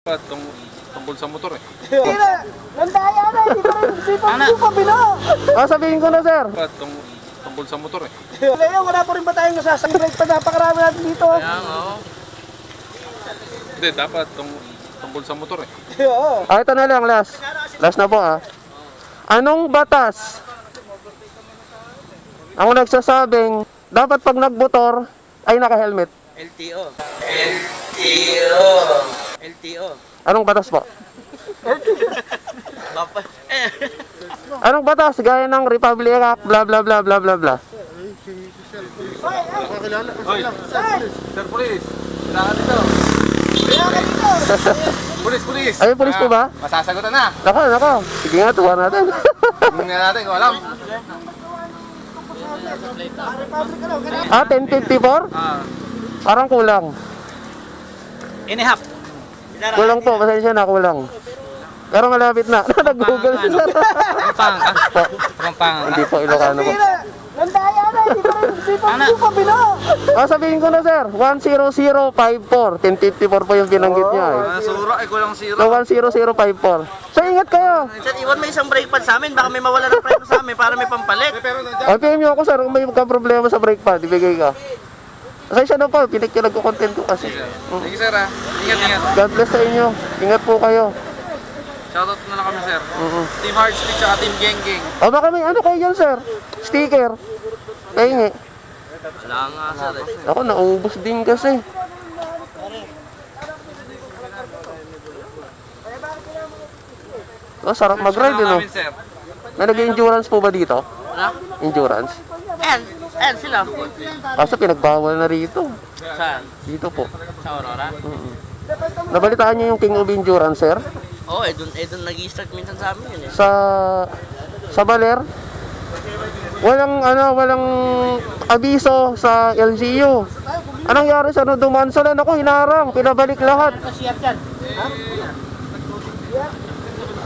Tungkol sa motor eh. Hindi na, nandaya na, hindi pa bino. Sabihin ko na, sir. Tungkol sa motor eh. Leo, wala pa rin ba tayong nasasangbrake pa? Napakarami natin dito. Kaya nga oh. Hindi, dapat tungkol sa motor eh. Oo. Ito na lang, last. Last na po Anong batas ang nagsasabing dapat pag nagmotor ay naka-helmet? LTO. Anong batas po? Anong batas? Gaya ng Republic Act, bla bla bla bla bla bla. Sir, police! Kailangan dito! Police! Ay, police po ba? Masasagutan na! Naka. Sige nga, tuwa natin. Tingnan natin kung alam. 1054? Parang kulang. Inihap. Kulang po, pasensya na, kulang. Pero malapit na. Nag-google si sir. Pampang. Hindi po, Ilocano po. Hindi na, nandaya na, hindi pa bino. Sabihin ko na, sir. 10054. 1054 po yung binanggit niya eh. Sura ay kulang zero. So, 10054. So, ingat kayo. Sir, iwan mo isang brake pad sa amin. Baka may mawala ng preno sa amin para may pampalit. PM nyo ako, sir. Kung may problema sa brake pad, ibigay ka. Pasensya na po, nagko-content ko kasi. Sige sir ha. Ingat. God bless sa inyo. Ingat po kayo. Shoutout na lang kami sir. Team Heartstick tsaka Team Gengging. O baka may ano kayo dyan, sir? Sticker. Pahingi. Wala nga sir eh. Ako, naubos din kasi. Oh, sarap mag-ride, no? Sir. May nag-endurance po ba dito? Ano? Endurance? Ayan sila. Kaso pinagbawal na rito. Saan? Dito po. Sa Aurora? Nabalitaan niyo yung King of Endurance, sir? Oo, doon nag-i-start minsan sa amin yun eh. Sa Baler? Walang abiso sa LGU. Anong nangyari sa dumaan sila? Ako, hinarang. Pinabalik lahat.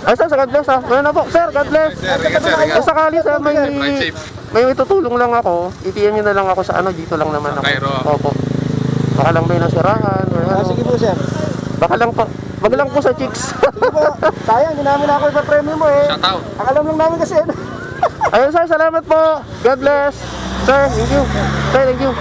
Ay, sir, God bless ha. Ano na po, sir, God bless. Kung sakali sir, may tutulong lang ako, i-PM nyo na lang ako sa dito lang naman ako. Opo. Baka lang may nasirahan. Sige po, sir. Baka lang po. Wag lang po sa chicks. Sige po. Sayang, hindi namin ako ipa-premium mo eh. Shoutout. Ang alam lang namin kasi. Ayun sir, salamat po. God bless. Sir, thank you. Sir, thank you.